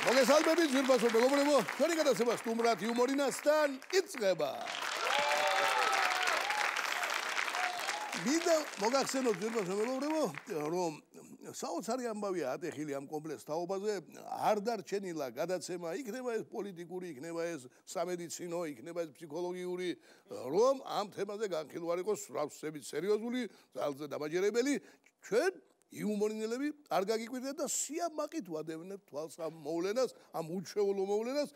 მოგესალმებით ძვირფასო მეგობრებო, ჩვენი გადაცემა სტუმრად იუმორინასთან იწყება. მინდა მოგახსენოთ ძვირფასო მეგობრებო, რომ საოცარი ამბავია ატეხილი ამ კომპლექს თაობაზე, არ დარჩენილა გადაცემა, იქნება ეს პოლიტიკური, იქნება ეს სამედიცინო, იქნება ეს ფსიქოლოგიური, რომ ამ თემაზე განხილვარი იყოს სრავსებით სერიოზული, ძალზე დამაჯერებელი, ჩვენ იუმორინელები არ გაგიკვირდეთ და სიამაყით ვადევნებთ თვალს ამ მოვლენას, ამ უჩვეულო მოვლენას.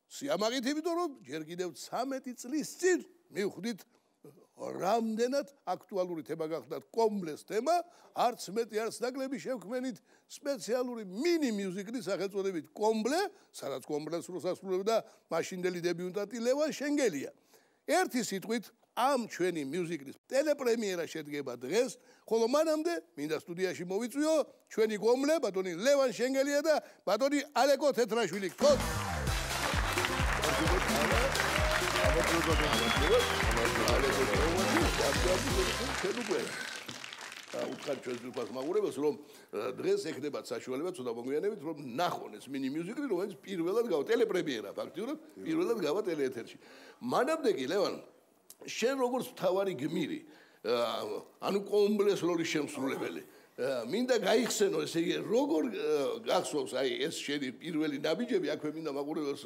სიამაყით, იმიტომ რომ ჯერ კიდევ 13 წლის წინ მივხვდით რამდენად აქტუალური თემა გახდა კომბლეს თემა, არც მეტი არც ნაკლები შევქმნით სპეციალური მინი მიუზიკლის სახელწოდებით კომბლე, სადაც კომბლეს როსასრულებდა მაშინდელი დებიუტანტი ლევან შენგელია. ერთი სიტყვით ამ ჩვენი მიუზიკლის ტელეპრემიერა შედგება დღეს, ხოლო მანამდე მინდა სტუდიაში მოვიწვიო ჩვენი კომბლე, ბატონი ლევან შენგელია და ბატონი ალეკო თეთრაშვილი. უთხარ ჩვენს ძვირფას მაყურებელს, რომ დღეს ექნებათ საშუალება ცოტა მოგვიანებით, რომ ნახონ ეს მინი მიუზიკლი, რომელიც პირველად გავა ტელეპრემიერა, ფაქტიურად პირველად გავა ტელეეთერში. მანამდე კი ლევან, შენ როგორც მთავარი გმირი, ანუ კომბლეს როლის შემსრულებელი, მინდა გაიხსენო, ესე იგი, როგორ გახსოვს აი ეს შენი პირველი ნაბიჯები, აქვე მინდა მაყურებელს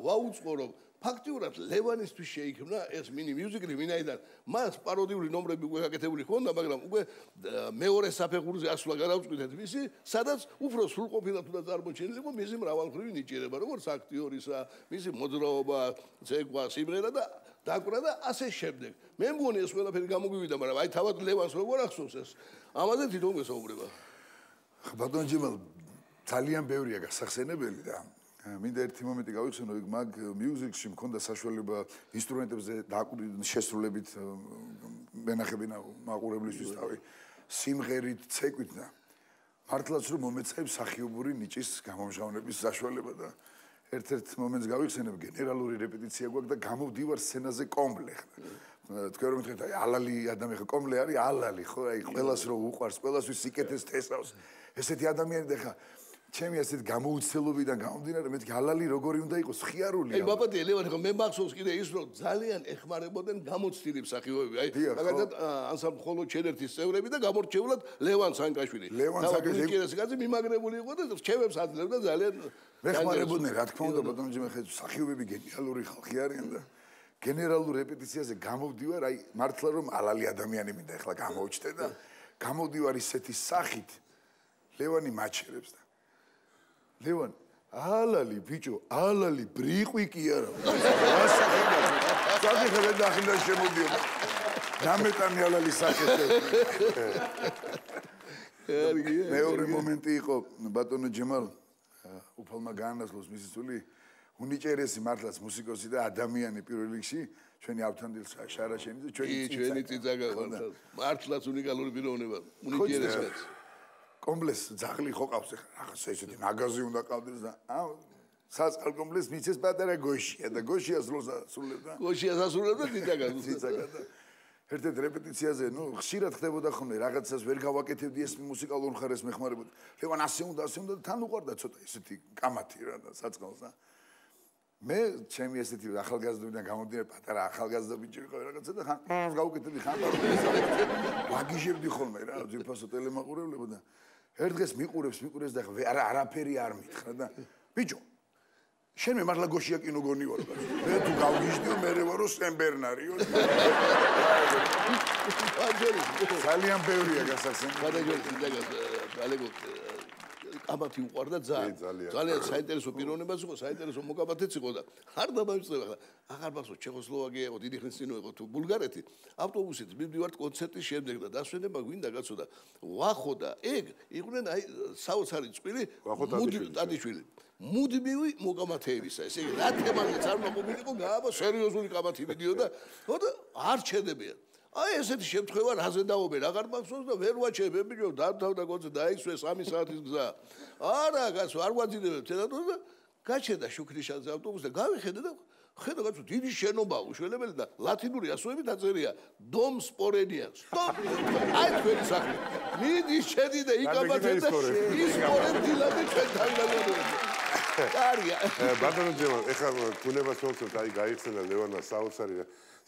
ვაუწყო, რომ ფაქტიურად ლევანისთვის შეიქმნა ეს მინი მიუზიკლი, ვინაიდან მას პაროდიული ნომრები უკვე გაკეთებული ჰქონდა, მაგრამ უკვე მეორე საფეხურზე ასვლა გადავწყვიტეთ მისი, სადაც უფრო სრულყოფილად უნდა წარმოჩენილიყო მისი მრავალმხრივი ნიჭიერება, როგორც აქტიორისა, მისი მოძრაობა, ცეკვა, სიმღერა და დაკვრა და ასე შემდეგ. მე მგონი ეს ყველაფერი გამოგვივიდა, მაგრამ აი თავად ლევანს როგორ ახსოვს ეს? ამაზე თვითონ გესაუბრება. ბატონ ჯემალ, ძალიან ბევრია გასახსენებელი და მინდა ერთი მომენტი გავიხსენო, იქ მაგ მიუზიკში მქონდა საშუალება ინსტრუმენტებზე შესრულებით მენახები მაყურებლისთვის თავი სიმღერით, ცეკვით და მართლაც რომ მომეწევს სახიობური ნიჭის გამომჟღავნების საშუალება და ერთ-ერთ მომენტს გავიხსენებ, გენერალური რეპეტიცია გვაქვს და გამოვდივარ სცენაზე კომბლე. თქვენ რომ მითხეთ, აი ალალი ადამიანი ხო კომბლე არის, ალალი ხო, აი ყველას რო უყვარს, ყველას ვის სიკეთეს თესავს. ესეთი ადამიანი და ხა ჩემი ასეთ გამოუცდელობიდან გამომდინარე, მეთქი ალალი როგორი უნდა იყოს, ხიარული. აი ბაბადია ლევანი, ხო მე მახსოვს კიდე ის რომ ძალიან ეხმარებოდნენ გამოცდილი მსახიობები. აი მაგალითად ანსამბლ ხოლო ჩერერთის წევრები და გამორჩეულად ლევან სანკაშვილი. ლევან სანკაშვილი კაცი მიმაგრებული იყო და რჩევებს აძლევდა ძალიან მეხმარებოდნენ, რა თქმა უნდა, ბატონო ჯემალ, მსახიობები გენიალური ხალხი არიან და გენერალურ რეპეტიციაზე გამოვდივარ, აი მართლა რომ ალალი ადამიანი მინდა ეხლა გამოვჩნდე და გამოვდივარ ისეთი სახით, ლევანი მაჩერებს და ლევან, ალალი ბიჭო, ალალი ბრიყვი კი არა. საკითხები დახინდა შემოდიოდა. დამეტანი ალალი სახეთზე. მეორე მომენტი იყო ბატონო ჯემალ, უფალმა გაანაცვლოს მისი სული, უნიჭერესი მართლაც მუსიკოსი და ადამიანი პირველ რიგში, ჩვენი ავთანდილ შარაშენი და ჩვენი წიწაკა მართლაც უნიკალური პიროვნება, უნიჭერესი კაცი. კომბლეს ძაღლი ხო ყავს ახლა რაღაც ესეთი ნაგაზი უნდა ყავდეს და საწყალ კომბლეს მიცეს პატარა გოშია და გოშიას სრულებდა. გოშიას ასრულებდა ციცაკა. და ერთ-ერთ რეპეტიციაზე, ხშირად ხდებოდა ხოლმე რაღაცას ვერ გავაკეთებდი ეს მუსიკალურ მხარეს მეხმარებოდი. ლევან ასე უნდა და თან უყვარდა ცოტა ესეთი კამათი რა და საწყალს და მე ჩემი ესეთი ახალგაზრდობიდან გამომდინარე პატარა ახალგაზრდა ბიჭი ვიყავი რაღაცა და ხან გავუკეთებდი ხან ვაგიჟებდი ხოლმე რა ძირფასო ტელემაყურებლებო და ერთ დღეს მიყურებს და არაფერი არ მითხრა და ბიჭო შენ მე მართლა გოშია კინო გონი ვარ მე თუ გავგიჟდიო მე ვარო სენბერნარიო ძალიან ბევრია გასახსენებელი კამათი უყვარდა ძალიან საინტერესო პიროვნებაც იყო, საინტერესო მოკამათიც იყო და არ დამავიწყდება ახლა. აღარ მახსოვს ჩეხოსლოვაკია იყო, დიდი ხნის წინ იყო თუ ბულგარეთი. ავტობუსით მივდივართ კონცერტის შემდეგ და დასვენება გვინდა გაცოდა. ვახო და ეგ იყვნენ აი საოცარი წვილი ტადიშვილი. მუდმივი მოკამათეებისა. ესე იგი რა თემაზეც არ უნდა ყოფილიყო, გააბა სერიოზული კამათი მიდიოდა და არ ჩერდებიან. აი ესეთი შემთხვევა რაზე დაობე, აღარ მახსოვს და ვერ ვაჩვენებ, ბიჭო, დავთავდა კონცერტი, დაიქვე 3 საათის გზა. არა, კაცო, არ ვაძინებებ თელადოს და გაჩერდა შუქრიშანზე ავტობუსი და გავიხედე და ხედა კაცო, დიდი შენობა უშველებელი და ლათინური ასოებით აწერია დომ სპორენია. სტოპ! აი თქვენი სახლი. მიდი შედი და იკაბათე და ის სპორენდილები ჩვენთან გადავიდეთ. კარგია. ბატონო ჯემა, ეხლა ქუნებას მოვცეთ, აი გაიხსენა ლევანმა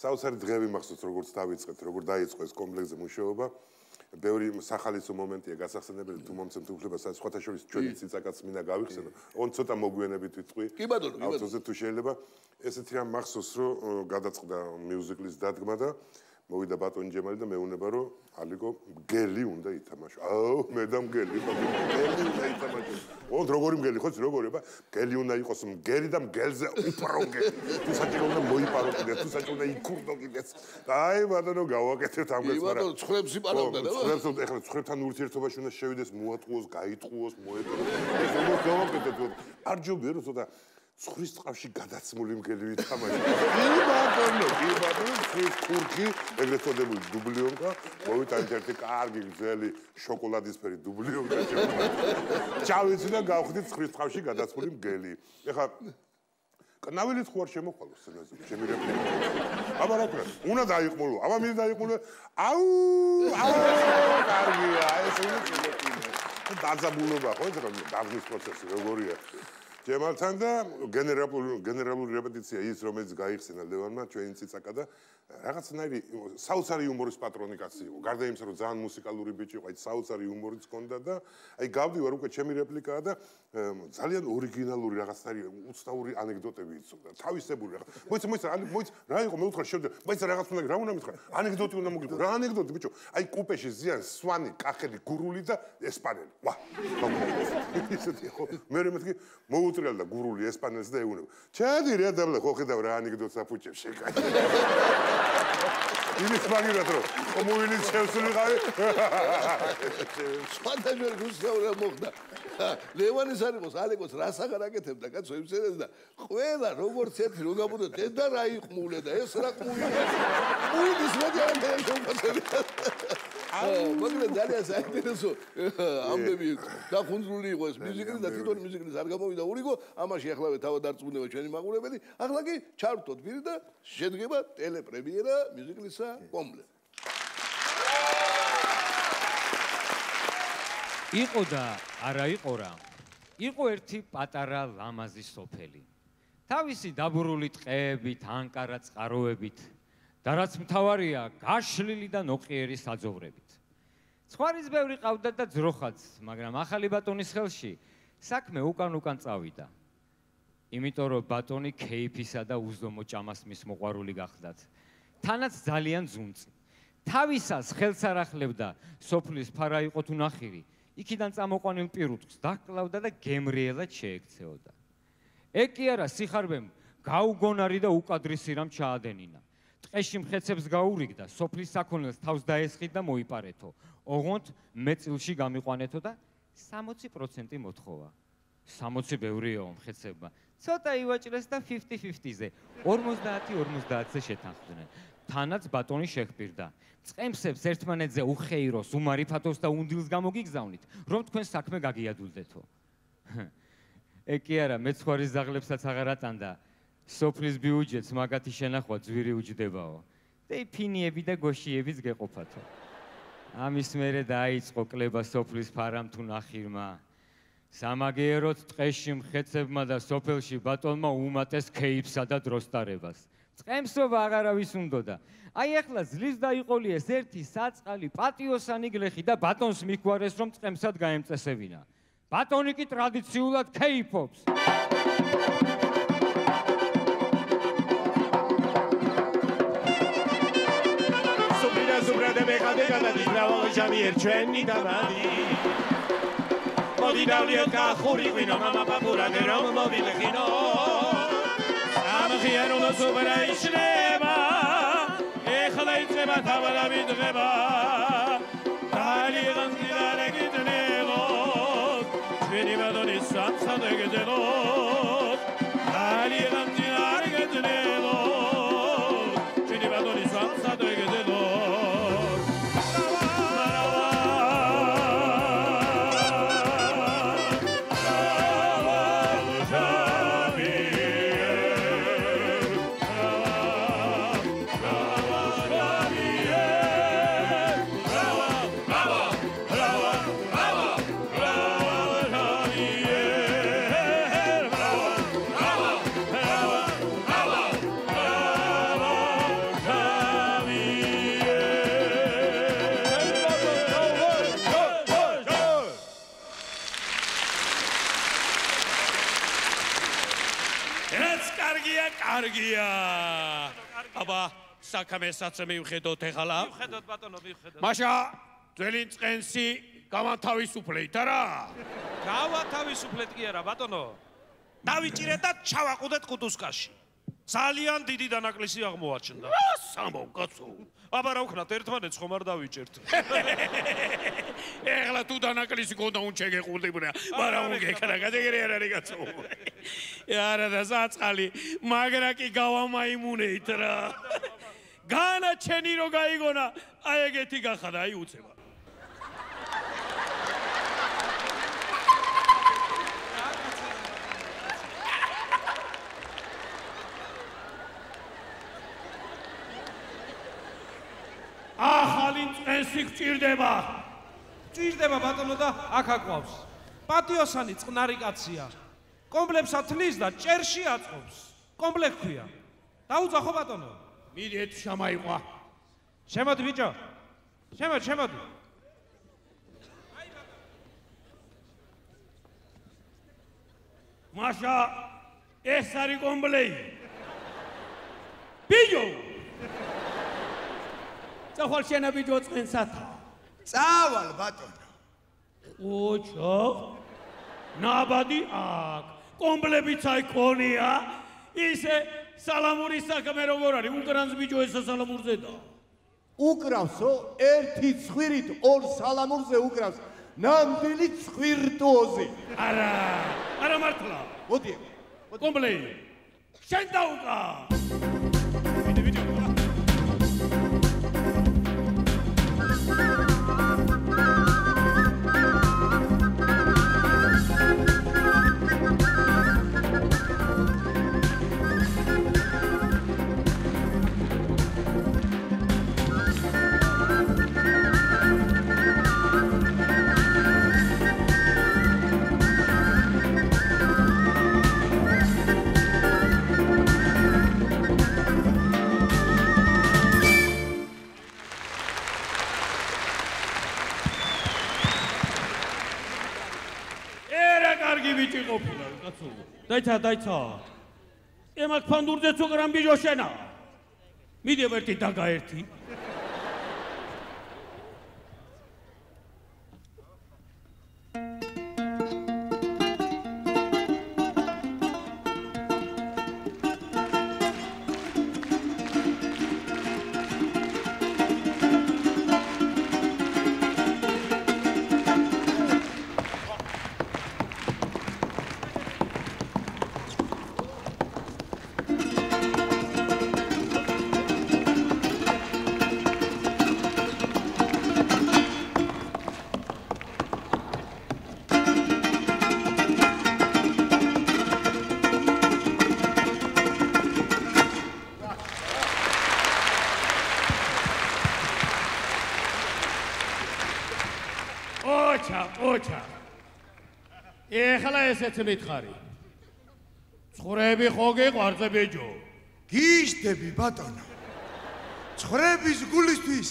საოცარი დღეები მახსოვს, როგორც დავიწყეთ, როგორ დაიწყო ეს კომპლექსზე მუშაობა. ბევრი სახალისო მომენტია გასახსენებელი თუ მომცემთ უფლებას, სხვათა შორის ჩვენი ციცაკაც მინდა გავიხსენო. ოღონ ცოტა მოგვიანებით ვიტყვი. კი ბატონო, აუცილებლად თუ შეიძლება. ესეთი რამ მახსოვს, რომ გადაწყდა მიუზიკლის დადგმა და მოვიდა ბატონი ჯემალი და მეუნება რომ ალიკო მგელი უნდა ითამაშო. აუ მე და მგელი მგელი უნდა ითამაშო. ოღონდ როგორი მგელი ხო როგორი ბა მგელი უნდა იყოს მგელი და მგელზე უპრო მგელი. თუ საჭირო უნდა მოიპარო კიდე თუ საჭირო უნდა იქურდო კიდეც. აი ბატონო გავაკეთეთ ამ გეს მაგრამ. ბატონო ცხვრებს იპარავდა და ცხვრებს ეხლა ცხვრებთან ურთიერთობაში უნდა შევიდეს მოატყუოს, გაიტყუოს, მოეტყუოს. ეს როგორ გავაკეთეთ? არ ჯობია რომ ცოტა ცხრის წყავში გადაცმული მგელი ვითამაშე. კი ბატონო, ცხრის ქურქი, ეგრეთ წოდებული დუბლიონკა, მოვიტანეთ ერთი კარგი გრძელი შოკოლადისფერი დუბლიონკა. ჩავიცი და გავხდით ცხრის წყავში გადაცმული მგელი. ეხლა კნავილიც ხო არ შემოყვალო სცენაზე, ჩემი რეპლიკა. აბა რა ქვია, უნდა დაიყმულო, აბა მინდა დაიყმულო. აუ, კარგია, ეს უნდა შემოყვალო. დაძაბულობა ხო, ეს რა დაბნის პროცესი როგორია. ჯემალთან და გენერალური რეპეტიცია ის რომელიც გაიხსენა ლევანმა ჩვენი ციცაკა და რაღაცნაირი საოცარი იუმორის პატრონი კაცი იყო. გარდა იმისა რომ ძალიან მუსიკალური ბიჭი იყო, აი საოცარი იუმორიც ჰქონდა და აი გავდივარ უკვე ჩემი რეპლიკაა და ძალიან ორიგინალური რაღაცნაირი უცნაური ანეკდოტები იცოდა. თავისებური რაღაც. მოიცა რა იყო მე ვთქვა შევდე. მოიცა რაღაც უნდა რა უნდა მითხრა. ანეკდოტი უნდა მოგიყვე. რა ანეკდოტი ბიჭო? აი კუპეში ზიან სვანი, კახელი, გურული და ესპანელი. ვა. ისეთი ხო. მე მეთქი მოუწრიალ და გურული ესპანელს და ეუბნება. ჩადი რა დაბლა ხო ხედავ რა ანეკდოტს აფუჭებს შეკაი. იმის მაგირად რომ კომუნისტ შევსულიყავი. სხვადასხვა რუსაურა მოხდა. ლევანის არ იყოს, ალეკოს რას აღარ აკეთებდა კაცო იმსერეს და ყველა როგორც ერთი რომ გაბუდო დედა რა იყმულე და ეს რა ყმული. ყმულის მოდი არ დაიწყო. მაგრამ ძალიან საინტერესო ამბები დახუნძრული იყო ეს მუსიკა და თვითონ მუსიკის არ გამოვიდა ურიგო, ამაში ახლა თავად არწმუნება ჩვენი მაყურებელი. ახლა კი ჩავრთოთ პირი და შედგება ტელეპრემიერა მუსიკისა კომპლე. იყო და არა იყო რა. იყო ერთი პატარა ლამაზი სოფელი. თავისი დაბურული ტყეებით, ანკარა წყაროებით და რაც მთავარია, გაშლილი და ნოყიერი საძოვრებით. ცხვარის ბევრი ყავდა და ძროხაც, მაგრამ ახალი ბატონის ხელში საქმე უკან წავიდა. იმიტომ რომ ბატონი ქეიფისა და უზომო ჭამასმის მოყვარული გახდათ. თანაც ძალიან ძუნწი. თავისას ხელს არ ახლებდა სოფლის ფარა იყო თუ ნახირი. იქიდან წამოყვანილ პირუტყვს დაჰკლავდა და გემრიელად შეექცეოდა. ეგ კი არა სიხარბემ გაუგონარი და უკადრისი რამ ჩაადენინა. ტყეში მხეცებს გაურიგდა, სოფლის საქონელს თავს დაესხით და მოიპარეთო. ოღონდ მეწილში გამიყვანეთო და 60% მოთხოვა. 60 ბევრიაო მხეცებმა. ცოტა ივაჭრეს და 50-50-ზე, 50-50-ზე შეთანხმდნენ. თანაც ბატონი შეგპირდა. წყემსებს ერთმანეთზე უხეიროს, უმარიფათოს და უნდილს გამოგიგზავნით, რომ თქვენ საქმე გაგიადულდეთო. ეგ კი არა, მეცხვარის ზაღლებსაც აღარ ატანდა. სოფლის ბიუჯეტს მაგათი შენახვა ძვირი უჯდებაო. და ფინიები და გოშიებიც გეყოფათო. ამის მერე დაიწყო კლება სოფლის ფარამ თუ ნახირმა. სამაგიეროდ ტყეში მხეცებმა და სოფელში ბატონმა უმატეს ქეიფსა და დროსტარებას. წყემსობა აღარავის უნდოდა. აი ახლა ძლივს დაიყოლიეს ერთი საწყალი პატიოსანი გლეხი და ბატონს მიგვარეს რომ წყემსად გაემწესებინა. ბატონი კი ტრადიციულად ქეიფობს. სუბრადე მეხადე გადადის ბრავალ ჟამიერ ჩვენი დამადი. მოდი დავლიოთ კახური ღვინო მამა პაპურადე რომ მოვილეხინო. ამხიანო სუბრა იშლება ეხლა იწება თავადაბი დღება. დალიღან გიდარე გიდნელო ჩვენი ბატონი სამსად ეგდელო. დალიღან გიდარე გიდნელო ჩვენი ბატონი სამსად ეგდელო. კარგია. აბა, საქმესაც მივხედოთ ეხლა. მივხედოთ ბატონო, მივხედოთ. მაშა, ძველი წყენსი გავათავისუფლეთ არა? გავათავისუფლეთ კი არა, ბატონო. დავიჭირეთ და ჩავაყუდეთ კუტუსკაში. ძალიან დიდი დანაკლისი აღმოაჩნდა. სამო კაცო. აბა რა ვქნათ, ერთმანეთს ხომ არ დავიჭერთ. ეხლა თუ დანაკლისი გონდა უნდა შეგეყურდებოდა, მაგრამ ugekra გადაგერი არ არის კაცო. არა და საწყალი, მაგრა კი გავამაიმუნეთ რა. განაჩენი რო გაიგონა, აი ეგეთი გახადა, აი უცება. ახალი წესი გჭირდება. ჭირდება ბატონო და აქ აყვავს. პატიოსანი წყნარი კაცია. კომბლებს ათლის და ჭერში აწყობს. კომბლე ქვია. დაუძახო ბატონო. მიდეთ შემაიყვა. შემოდი ბიჭო. შემოდი. მაშა ეს არის კომბლეი. ბიჭო წახვალ შენა ბიჭო წყენსათა. წავალ ბატონო. ოჩო. ნაბადი აქ. კომბლებიც აი ქონია. ისე სალამურის საქმე როგორ არის? უკრანს ბიჭო ეს სალამურზე და. უკრავსო ერთი ცხვირით ორ სალამურზე უკრავს. ნამდვილი ცხვირტუოზი. არა მართლა. მოდი. კომბლეი. შენ დაუკრა. ბიჭო. დაიცა. ემაკ ფანდურდეც უკრან ბიჭო შენა. მიდი ერთი დაგაერთი. ოჩა. ეხლა ესეც მითხარი. ცხრები ხო გიყვარზე ბიჭო? გიჟდები ბატონო. ცხრების გულისთვის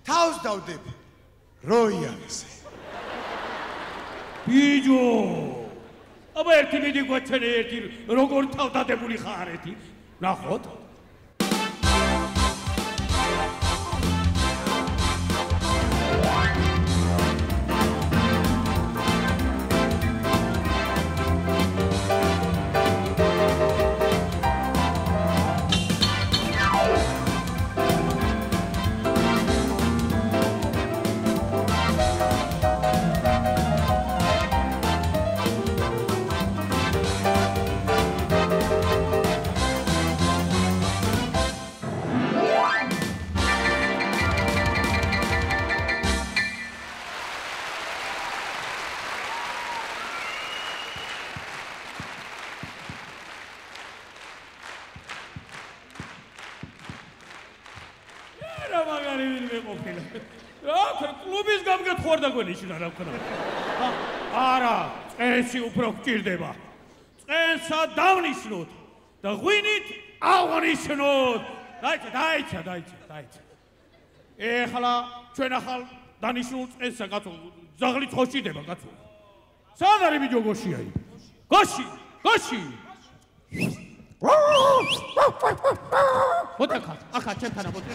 თავს დავდები. როიალზე. ბიჭო. აბა ერთი მიდი გვაჩვენე ერთი როგორ თავდადებული ხარეთი. ნახოთ. კლუბის გამგეთხვარდა გვენიშნა რა ვქნა. არა, წენსი უფრო გჭირდება. წენსა დავნიშნოთ და ღვინით აღნიშნოთ. დაიცა. ეხლა ჩვენ ახალ დანიშნულ წენსა კაცო, ზაღლით ხოშიდება კაცო. სად არის ბიჭო გოშია? გოში. მოდი ახლა ჩემთან მოდი.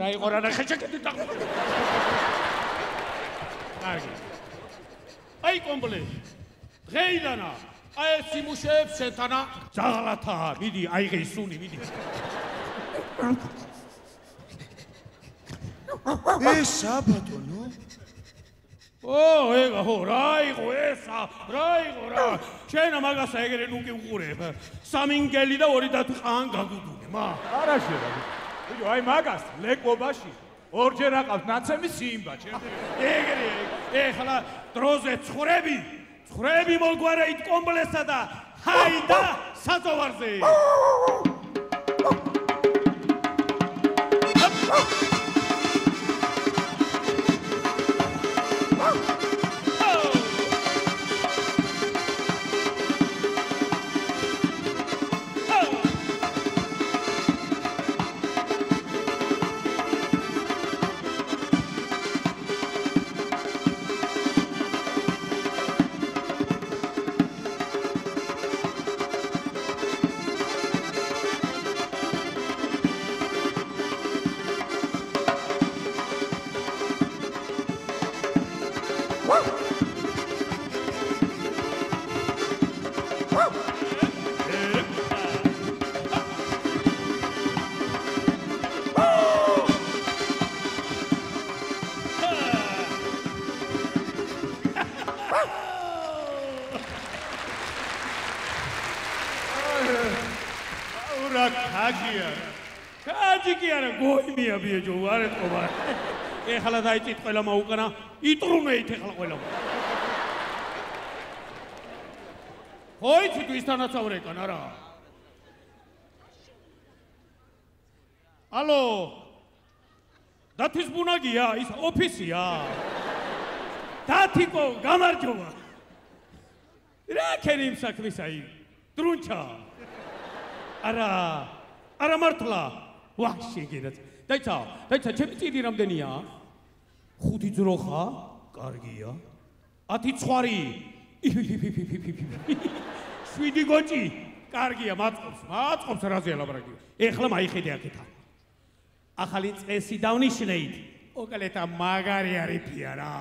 რა იყო რა ხეჭეკეთი და. კარგი. აი კომპლე. დღეიდანა აი ეს სიმუშეებს შეთანა ზაღლათაა. მიდი აიღე ისუნი მიდი. ესა ბატონო? ეგა ხო რა იყო ესა? რა იყო რა? შენ მაგას ეგრე ნუკი უყურებ. სამინგელი და ორი დათყან გაგუდუნე მა. არა შევა. ბიჭო აი მაგას ლეკობაში ორჯერ აყავს ნაცემი სიმბა ჩემზე. ეგრე ეხლა დროზე ცხვრები მოგვარეით კომპლესსა და ჰაიდა საზოვარზე. კაჯიკიანა გოიმია ბიეჯო არ ეთყობა. ეხლა დაიწით ყველა მოუკანა იტრუნეით ეხლა ყველა. ხოიცი თუ ისთანაცავ რეკან არა. ალო დათის ბუნაგია ის ოფისია. დათიკო გამარჯობა. რა ქენი იმ საქმისა იქ დრუნჩა. არა მართლა ვახში გინდათ დაიცა ჩემი წიდი რამდენია 5 ძროხა კარგია 10 ცხვარი 7 გოჭი კარგია მაწყობს რაზე ლაბრაგი ეხლა მაიხედე აქეთა ახალი წესი დავნიშნეით ოკალეთა მაგარი არიფია რა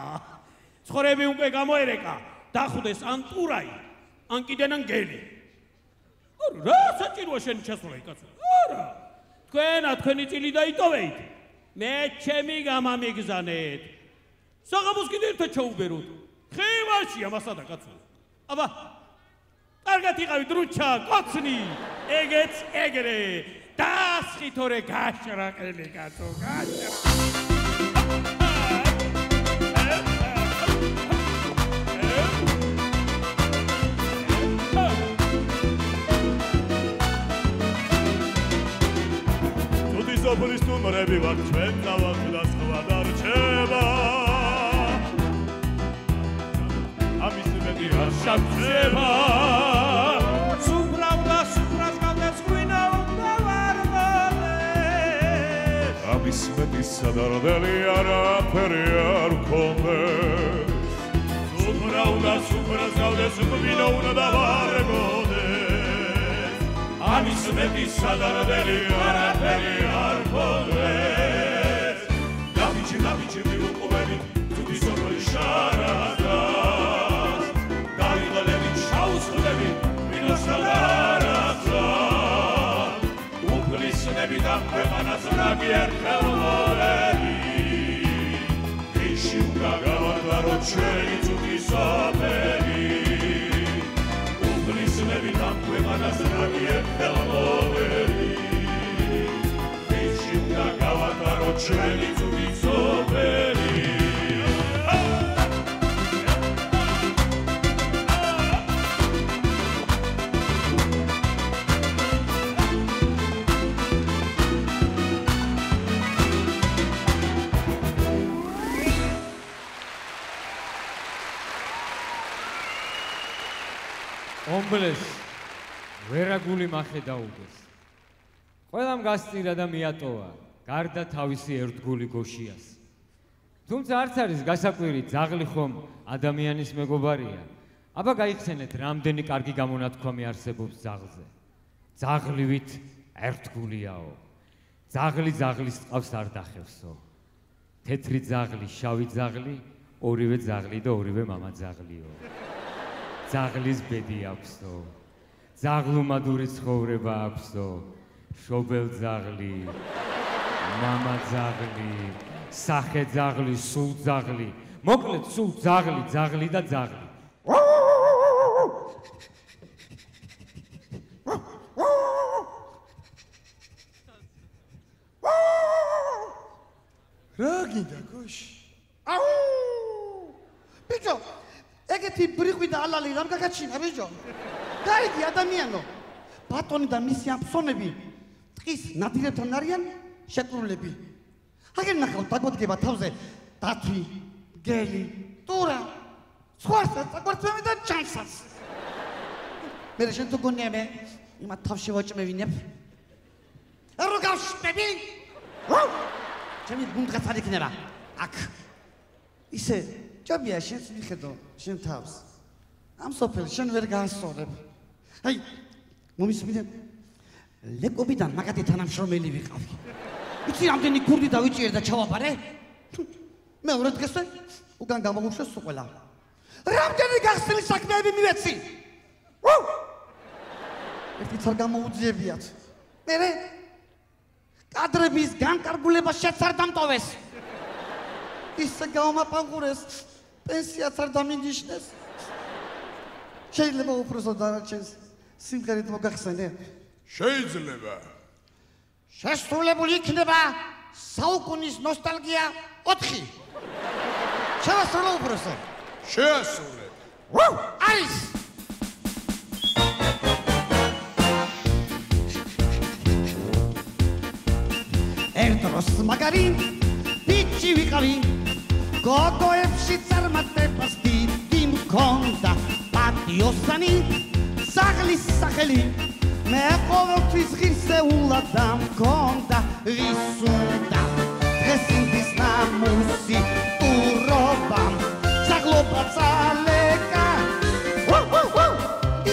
ცხვარები უკვე გამოერეკა დახვდეს ან ტურაი ან კიდენან გელი რა საჭიროა შენი ჩასვლა კაცო არა თქვენი წილი დაიტოვეთ მე ჩემი გამამიგზანეთ საღამოს კიდე ერთად ჩაუბეროთ ხევაშია მასადა კაცო აბა კარგად იყავი დრუჩა კოცნი ეგეც ეგრე დასხი თორე გაშრაყელი კაცო სოფლის ნომრები ვარ ჩვენ დავაქვს და სხვა დარჩება ამის მეტი არ შევწება სუფრას გავდეს ღვინა უნდა ვარგოლე ამის მეტი სადარდელი არაფერი არ გქონდეს სუფრას გავდეს ღვინა უნდა ვარგოლე ამის მეტი სადარდელი არაფერი არ გქონდეს დავიჩი ვიყურები თუთი სოფლის შარადას დაიღალები ჩაუსხლები ვინოსთან არაცა უფლისნები და ქვეყანას რაგი ერთხელ მოვერი ვიში უნდა გავარდარო ჩვენი თუთი სოფელი უფლისნები და ქვეყანას რაგი ერთხელ მოვერი ვიში უნდა გავარდარო ჩვენი თუთი სოფელი ომბლეს ვერაგული მახე დაუგეს. ყველამ გასწირა და მიატოვა, გარდა თავისი ერთგული გოშიას. თუმცა არც არის გასაკვირი, ძაღლი ხომ ადამიანის მეგობარია. აბა გაიხსენეთ, რამდენი კარგი გამონათქვამი არსებობს ძაღლზე. ძაღლივით ერთგულიაო. ძაღლი ძაღლის ტყავს არ დახევსო. თეთრი ძაღლი, შავი ძაღლი, ორივე ძაღლი და ორივე მამა ძაღლიო. ძაღლის ბედი აქვსო. ძაღლუმადური ცხოვრება აქვსო. შობელ ძაღლი, მამა ძაღლი, სახე ძაღლი, სულ ძაღლი. მოკლედ, სულ ძაღლი, ძაღლი და ძაღლი. რა გინდა გოში? ბიჭო, ეგეთი ბრიყვი და ალალი რამ გაგაჩინა ბიჭო? გაიგი ადამიანო. ბატონი და მისი ამფსონები ტყის ნადირებთან არიან შეკრულები. აგერ ნახავთ დაგოდგება თავზე დათვი, გელი, ტურა, სხვასაც აკვარცხმევი და ჩანსაც. მე შენ თუ გონიებე იმათ თავში ვაჭმევინებ. რო გავშპები? ჩემი გუნდღაც არ იქნება. აქ. ისე ჭაბია შენს მიხედო, შენ თავს. ამ სოფელს შენ ვერ გაასწორებ. აი, მომისმინე ლეკობიდან მაგათი თანამშრომელი ვიყავი. იცი რამდენი გურდი დავიჭიერ და ჩავაბარე? მეორე დღესვე უკან გამოვუშვეს სულ. რამდენი გახსნილი საქმეები მივეცი? ერთიც არ გამოუძიებიათ. მერე კადრების განკარგულება შეც არ დამტოვეს. ისე გაუმაპანყურეს, პენსიაც არ დამინიშნეს. შეიძლება უბრალოდ დარაჩენს სიმღერით მოგახსენე? შეიძლება. შესრულებული იქნება საუკუნის ნოსტალგია 4. შევასრულო უბრალოდ. შეასრულებ. არის ერთდროს მაგარი ბიჭი ვიყავი გოგოებში წარმატებას დიდი მქონდა პატიოსანი ძაღლის სახელი მე ყოველთვის ღირსეულად დამქონდა ვის უნდა დღეს ინდის ნამუსი ურობამ ძაღლობა წალეკა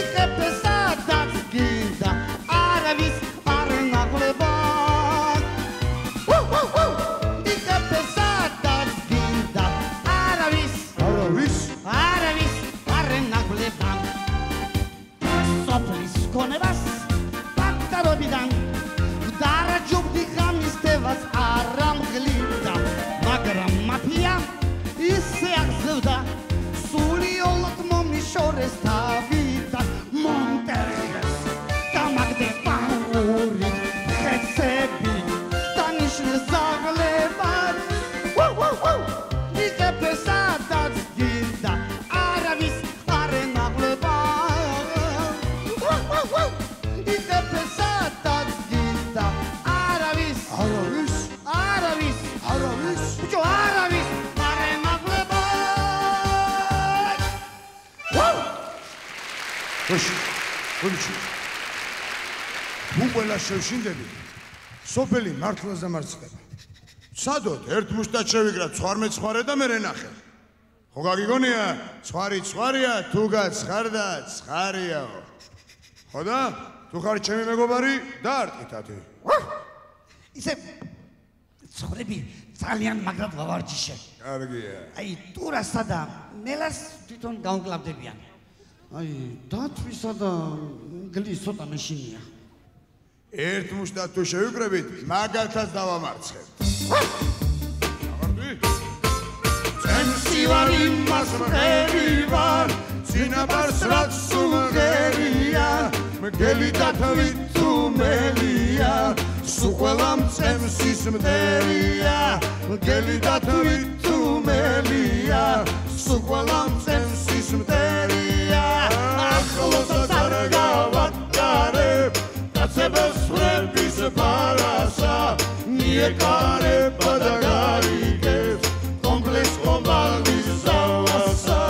იღებე სადაც გინდა არავის არ ნაღლება იღებე სადაც გინდა არავის არ ნაღლება სოფლის ქონებას პატარობიდან დარაჯობდი ღამის დევას არ ამღლიდა მაგრამ მაფია ისე აღზევდა სულიოლად მომიშორეს თავიდა მონტერხეს გამაგდე პაური ხეცები დანიშნეს ზაღლებად იღებე სადაც გინდა არავის არ ენაღლება იღებე სადაც გინდა არავის ბიჭო არავის არ ენაღლება გუში უყველა შევშინდები სოფელი მართლას დამარცხება სადოდ ერთ მუშტად შევიკრა ცხარმე ცხარე და მე ნახე ხო გაგიგონია ცხარია თუ გაცხარდა ცხარიაო ხო და თუ ხარ ჩემი მეგობარი დაარტყითათი ისე ცხოვრები ძალიან მაგრად ვავარჯიშე კარგია აი ტურასა და მელას თვითონ გაუკლავდებიან აი დათვისა და გლის ცოტა მეშინია ერთ მუშტად თუ შევიკრებით მაგათაც დავამარცხებ წემსი ვარ იმას მღერი ვარ წინაპარს რაც სულღერია მგელი დათვი თუ მელია სულ ყველა მწემსის მტერია მგელი დათვი თუ მელია სულ ყველა მწემსის მტერია ახლოსაც არ გავატარებ კაცებს ხრების ფარასა მიეკარება და გარიგებს კომპლექს კომბალის ზავასა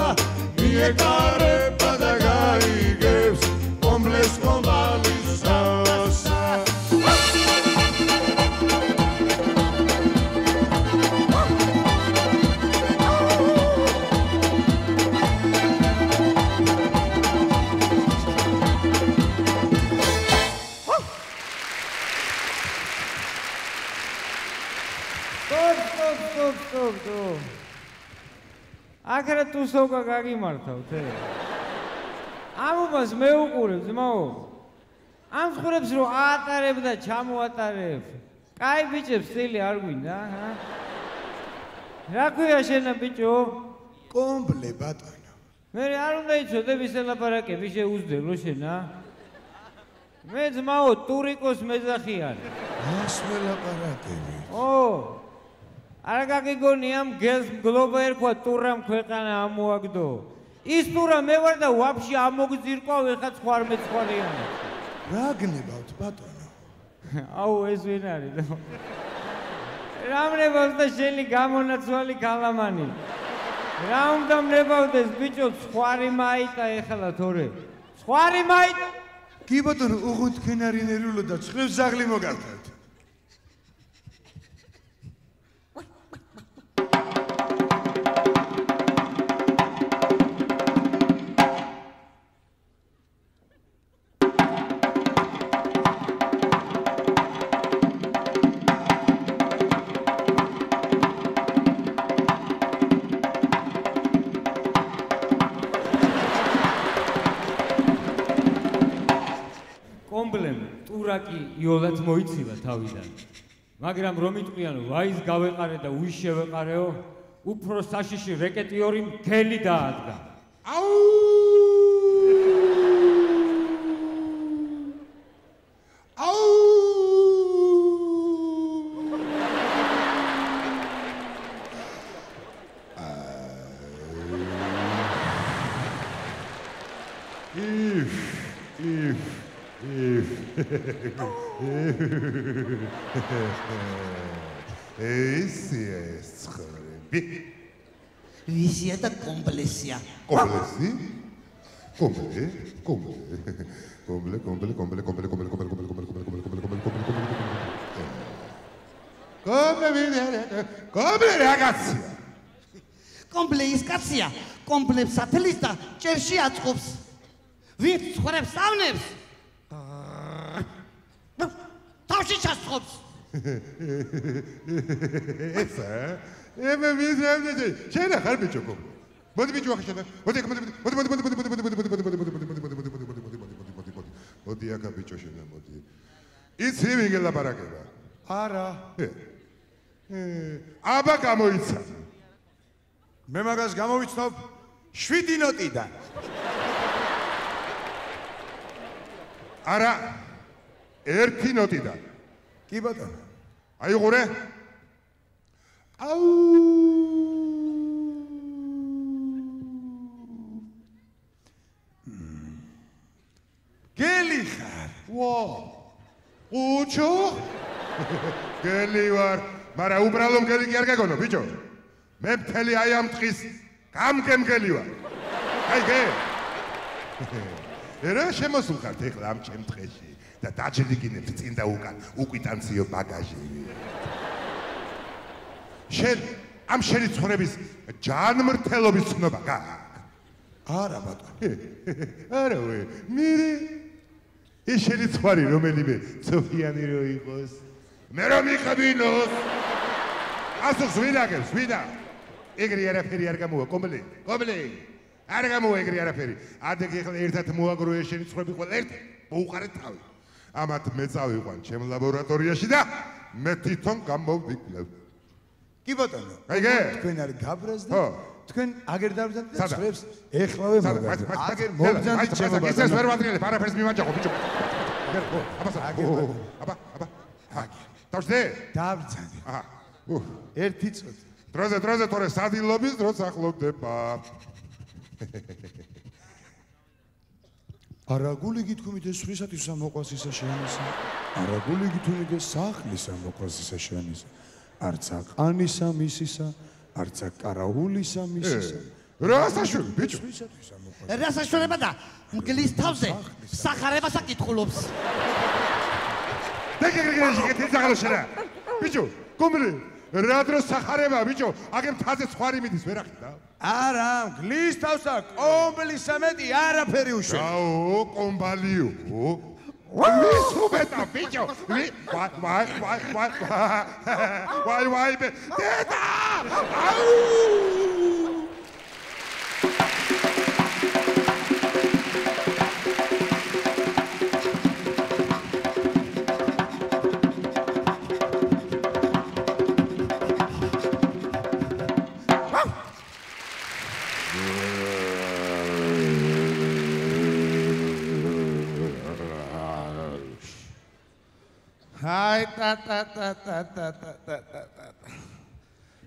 მიეკარება და გარიგებს კომპლექს კომბალის ზავასა თუ აქ რა თუ სოკა გაგიმართავ თე ამობას მე უყურებ ძმაო ამ ხურებს რო აატარებ და ჩამოატარებ კაი ბიჭებს სტილი არ გვინდა რა ქვია შენა ბიჭო კომბლე ბატონო მე არ უნდა იცოდე ვის ელაპარაკები შეუძლებო შენა მე ძმაო ტურიკოს მეძახი არ ას ველაპარაკები ო არა გაგიგონი ამ გელს მგლობა ერქვა ტურამ ქვეყანა ამოაგდო ის ტურა მე ვარ და ვაფშე ამოგძირკვავ ეხა სხვა არ მეცხვარიანა რა გნებავთ ბატონო აუ ეს ვინ არის რა მნებავს და შენი გამონაცვალი გალამანი რა უნდა მნებავდეს ბიჭო სხვარი მაიტა ეხლა თორე სხვარი მაიტა კი ბატონო უღუნ თქვენ არ ინერულო და ცხებს ზაღლი მოგართავთ ტურაკი იოლად მოიცილა თავიდან მაგრამ რომ იტყვიან ვაის გავეყარე და ვის შევეყარეო უფრო საშიში რეკეტიორი მთელი დაადგა აუ აუ ეს ცხრები ვისია და კომპლესია კომპლესი კომპლე კომპლე კომპლე კომპლე კომპლე კომპლე კომპლე კომპლე კომპლე კომპლე კომპლე კომპლე კომპლე რაგაცია კომპლე ის კაცია კომპლებს ათლის და ჭერში აწყობს ვით ხვრებს ავნებს თავში ჩასწყობს ესა ემე ვიზემდე შენა ხარ ბიჭო მოდი ბიჭო ახლა შენა მოდი მოდი აქ ბიჭო შენა მოდი იცი ვინ გელაპარაკება არა აბა გამოიცა მე მაგას გამოვიცნობ 7 ნოტიდან არა 1 ნოტიდან კი ბატონო აიღურე აუ გელი ხარ ვა უჩო გელი ვარ მაგრამ უბრალოდ გელი კი არ გაგონო ბიჭო მე მთელი აი ამ ტყის გამგემგელი ვარ აი გე ერა შემოსულხართ ეხლა ამ ჩემ ტყეში და დაჭრიგინებთ წინ და უკან უკვიტანციო ბაგაჟი შენ ამ შენი ცხოვრების ჯანმრთელობის ცნობა გააქვს არა ბატონო არა ვე მირე ის შენი ცხვარი რომელიმე ცოფიანი რო იყოს მე რომ იყბინოს ასოს ვინაგებს ვიდა ეგრე არაფერი არ გამოვა კომბლე არ გამოვა ეგრე არაფერი ადეკ ეხლა ერთად მოაგრო ეს შენი ცხრები ყველა ერთი მოუყარეთ თავი ამათ მე წავიყვან ჩემ ლაბორატორიაში და მე თვითონ გამოვიკლებ კი ბატონო თქვენ არ გაბრაზდით თქვენ აგერ დავზარდეთ და ცხრებს ეხლავე მაგარ აგერ მოგზანდით ჩემო ბატონო ისეს ვერ ვადრიალებ არაფერს მიმაჯახო ბიჭო აბა დავშდე დავზარდე აჰა ერთი წუთი დროზე თორე სადილობის დროს ახლოვდება არაგული გითქმით ეს სვისათის ამოყვასისა შეანისა არაგული გითქმით ეს სახლის ამოყვასისა შეანისა არცა ყანისა მისისა არცა კარაულისა მისისა რასაშველი ბიჭო რასაშველება და მგლის თავზე სახარებას აკითხულობს დაგეგრეგრეჟი გეთიზაღალოშერა ბიჭო კომბლე რა დრო სახარება ბიჭო აგერ მთაზე ხვარი მიდის ვერ ახიდა არა მგლის თავსა კომბლისა მეტი არაფერი უშვა აო კომბალიო ვისუბეთა ბიჭო ვაი დედა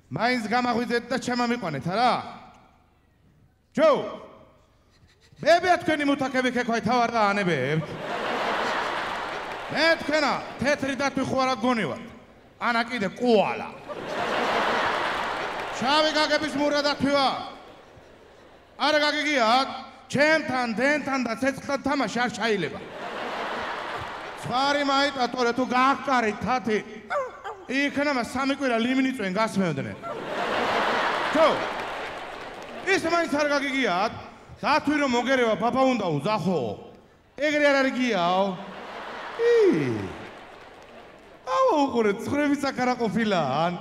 მაინც გამაღვიძეთ და ჩემამიყვანეთ არა? ჯო! ბებია თქვენი მუთაკები ქექვაი თავარ და ანებებთ. მე თქვენა თეთრი დათვი ხო არა გონივართ. ანა კიდე კუალა. შავი გაგების მურა დათვი ვარ. არა გაგიგიათ? ჩემთან, დენთან და ცეცხლთან თამაში არ შეიძლება. სხვარი მაიტატორე თუ გაახკარით თათი იქნება სამი კვირა ლიმნი წვენ გასმევდნენ. თო ის მაინც არ გაგიგიათ? დათვი რომ მოგერევა ბაბა უნდა უზახო. ეგრე არ არიგიაო. აუ უყურეთ ცხრების აქ არა ყოფილან.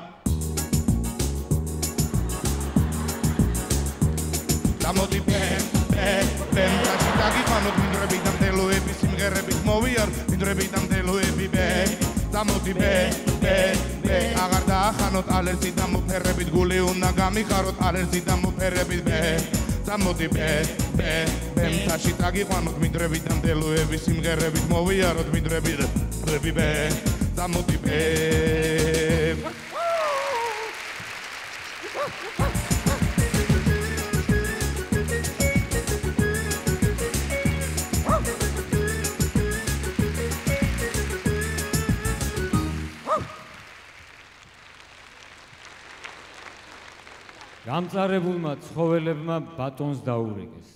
გამოდი ბემ დაგიყვანოთ მინდრებით და მდელოების სიმღერებით მოვიარ მინდრებით და მდელოები გამოდი აღარ დაახანოთ ალერსი და მოფერებით გული უნდა გამიხაროთ ალერსი და მოფერებით გამოდი ბემ დაგიყვანოთ მინდრებით და მდელოების სიმღერებით მოვიაროთ მინდრებით გამოდი გამწარებულმა ცხოველებმა ბატონს დაურეკეს.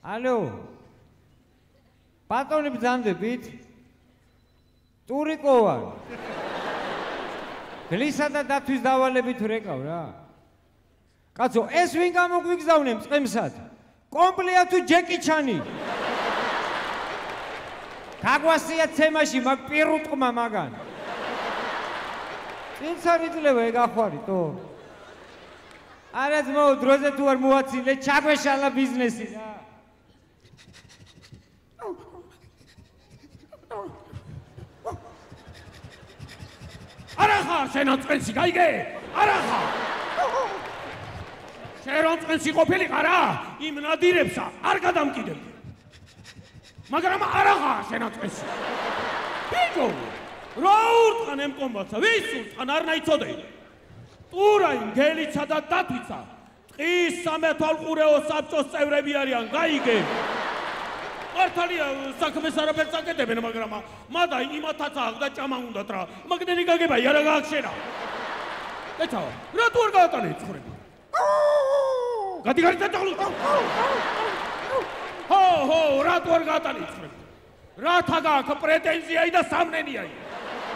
ალო. ბატონი ბრძანდებით? ტურიკო ვარ. გლისა და დათვის დავალებით რეკავ რა. კაცო, ეს ვინ გამოგვიგზავნე მწყემსად? კომპლეა თუ ჯეკი ჩანი? გაგვასია ცემაში მაგ პირუტყმა მაგან. ინცარიძლევა ეგახვარიტო. არა ძმაო, დროზე თუ არ მოაცილე, ჩაგვეშალა ბიზნესი რა. არა ხარ შენო წენსი, გაიგე? არა ხარ. შენ რომ წენსი ყოფილიყარ რა, იმ ნადირებსა არ გადამკიდებდი. მაგრამ არა ხარ შენო წენსი. ბიჭო რა ურტყან ემ კომბატსა, ვის ურტყან არ ნაიცოდე? ტურაი, გელიცა და დათვიცა, ტყის სამეთვალყურეო საბჭოს წევრები არიან, გაიგე? მართალია საქმეს არაფერს აკეთებენ, მაგრამ მადა იმათაც აღდა ჭამა უნდათ რა, მაგდენი გაგებაი არა გააქშენა. ეცა, რატო არ გაატანე ცხრები? გადი დაწაღლო. ჰო, რატო არ გაატანე ცხრები? რათა გააქვს პრეტენზიაი და სამნენიაი?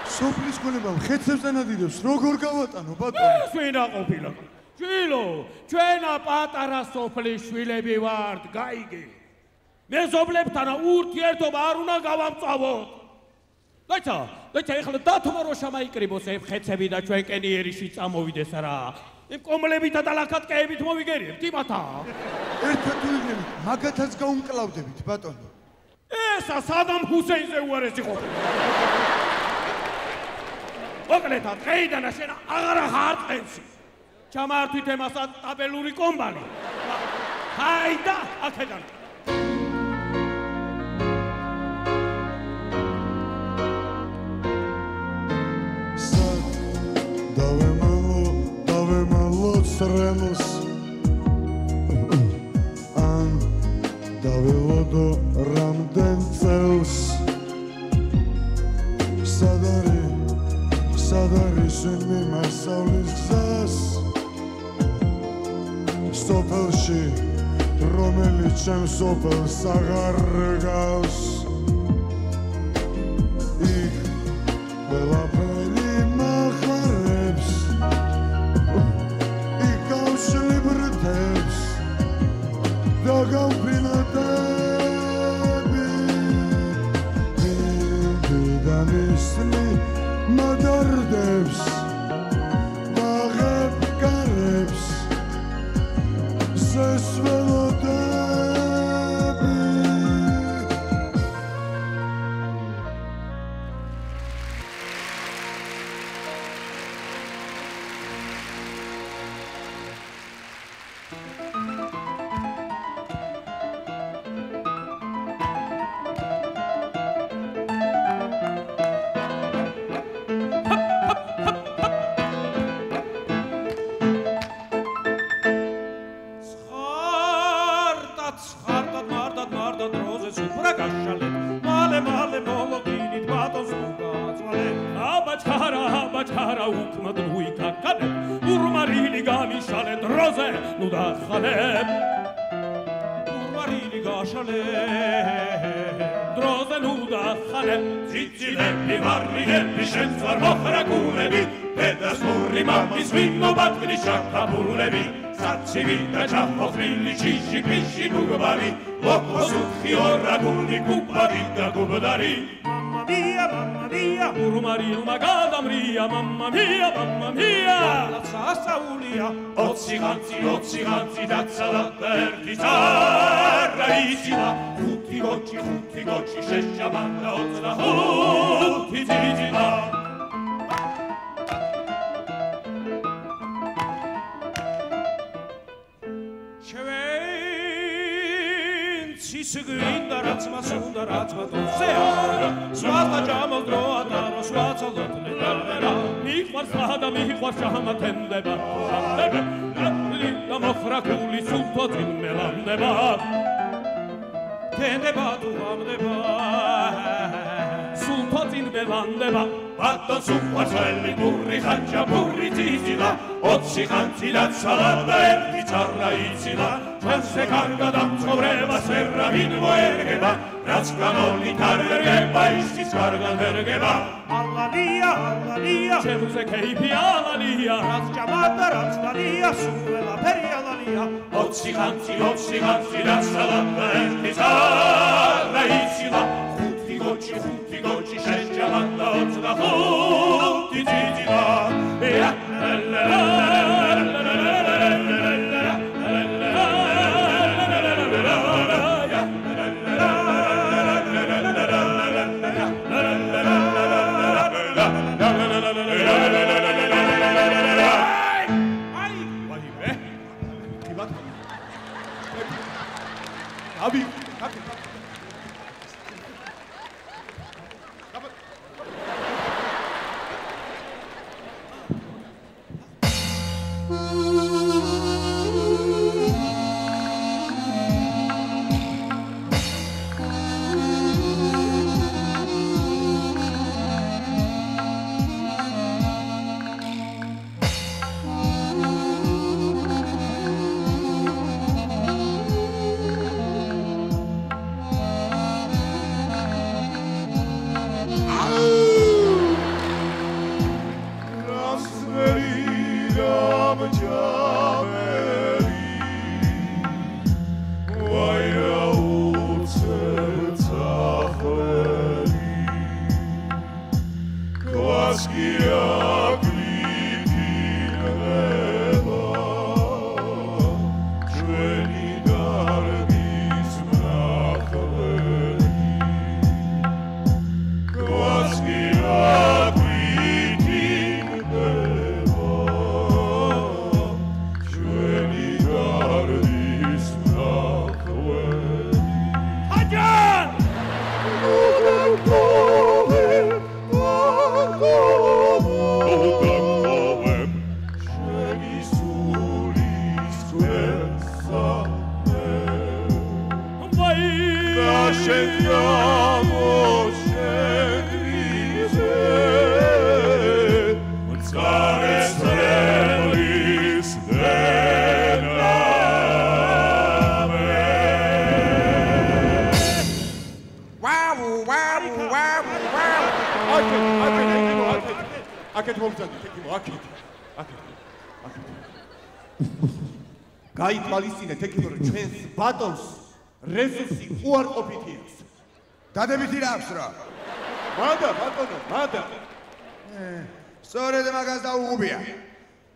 სოფლის გონება ხეცებს ანადირებს, როგორ გავატანო ბატონო? ეს ვინ აყოფილა? შვილო, ჩვენა პატარა სოფლის შვილები ვართ, გაიგე. მეზობლებთან ურთიერთობა არ უნდა გავამწვავოთ. ლეცა, ეხლა დათმო რო შემაიკრიბოს ეს ხეცები და ჩვენ კენიერიში წამოვიდეს რა. იმ კომლებითა და ლაქატკეებით მოვიგერიებთ იმათა. ერთად ვიგები, მაგათაც გაუმკლავდებით ბატონო. ესა სადამ ჰუსეინზე უარესი ყოფილა. მოკლეთა დღეიდან შენ აღარ ხარ წენსი. ჩამართვით ემასაც ტაბელური კომბალი. ჰაიდა აქედან. დავემალო სრემოს ან დაველოდო რამდენ წელს სადარი შენი მასავლის გზას სოფელში რომელიც ჩემს სოფელს აღარ გავს იქ ყველაფერი მახარებს იქ გავშლი ბრთებს და გავფრინოთ ეს ველოდები Civita ciaffofrilli, cisci, pisci, bugbari, locco succhi, orraguni, cupparita, cubdari. Mamma mia, urmarino, magada mria, mamma mia, la sassa ulia. Ozzicanzi, dazza la terra, isima, tutti gocci, scescia, manda, ozza, tutti zizima. Sigrinda ratsma sunda ratsma dulceara Swasta jamal droatara swatsa lotnedara Miqvarsada miqvarsama tendeba Linda mokhra kuli sulto timmelandeba Tendeba tuamdeba Sulto timmelandeba Batton suqvarselli burri khanja burri tizila Otsi khanti datsalada erti tsarra itsila Čase karga damcovreva serra vinvo ergeba Rac kanoli targeba istis kargan vergeba Alla lia Čevuze kejpi alla lia Rac čamata rac dalia Suvela peri alla lia Otsi khanti datsalada erti tsarra itsila Hutti goči šešćamanda Otzda hutti zizila გაითვალისწინეთ ეკიპო რომ ჩვენს ბატონს რესურსი უარყოფითი აქვს. დადებითი რა აქვს რა? მადა ბატონო, მადა. სწორედ მაგას დაუღუბია.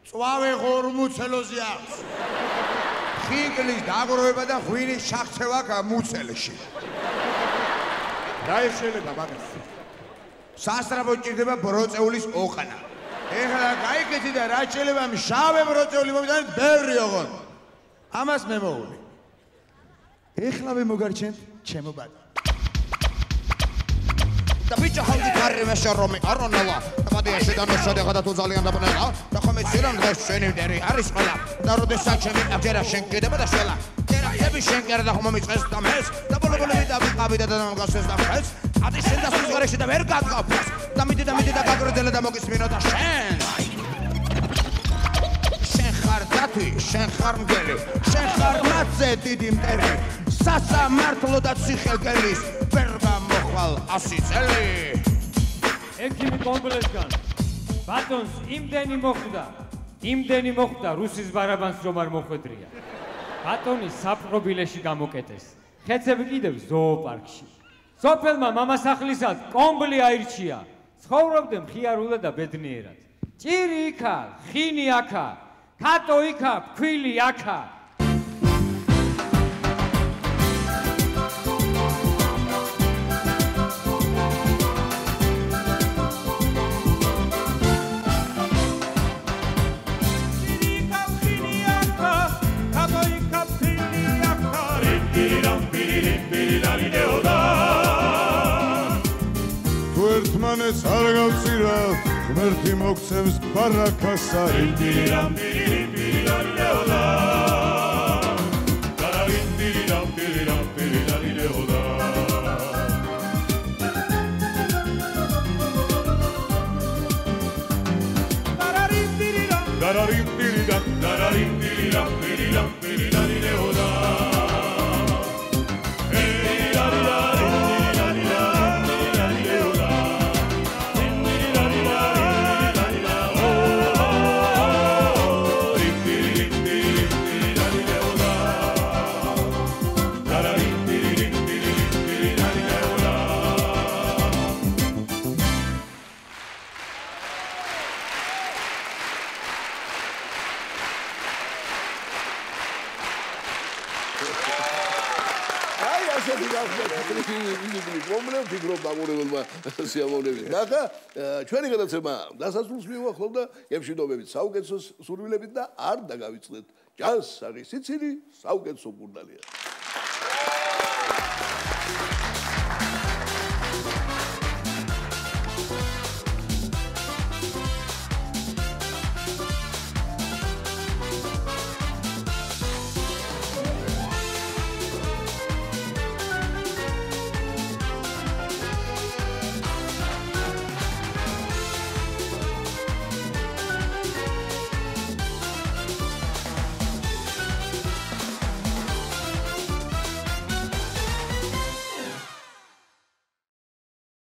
წვავე ღორმუცელოზე აქვს. ხინკლის დაგროვება და ღვინის შახცევა მუცელში. რა შეიძლება მაგას? სასწრაფო ჭირდება ბროწეულის ოყანა. ეხლა გაიგეთ და რა შეიძლება შავე ბროწეული მომიდანეთ ბევრი ოღონ. ამას მე მოვული. ეხლა მე მოგარჩენთ ჩემო ბატონო. და ბიჭო ხალხი კარიმე შერომი არონალა და მოდიეში და ნუშადე და თუ ძალიან დაბნელა და ხომე ცირან დღეს შენი მდერი არის ყველა და როდესაც ჩემი აბჯერა შენ კიდება და შელა ტერახები შენ კერა და ხომ მომიწეს და მეს და ბოლობოლები და ვიყავი და დამგასეს და ხეს ადი შენ და სიზღარეში და ვერ გაგყავს და მიდი და გაგროძელა და მოგისმინო და შენ ხარ დათვი შენ ხარ მგელი შენ ხარ მათზე დიდი მტერი სასამართლო და ციხელგელის ვერ გამოხვალ 100 წელი ექიმი კომპლექსგან ბატონს იმდენი მოხვდა რუსის ბარაბანს რომ არ მოხვედრია ბატონი საპყრობილეში გამოკეტეს ხეცები კიდევ ზოოპარკში სოფელმა მამასახლისად კომბლი აირჩია ცხოვრობდნენ მხიარულად და ბედნიერად ჭირი იქა ხინი აქა კატო იქა, ფქვილი აქა. თუ ერთმანეთს არ გავწირავთ, ღმერთი მოგცემს ბარაკასა. ჩვენი გადაცემა დასასრულს მივახლოვ და ემშვიდობებით საუკეთესო სურვილებით და არ დაგავიწყდეთ ჯანსაღი სიცილი საუკეთესო გუნდალია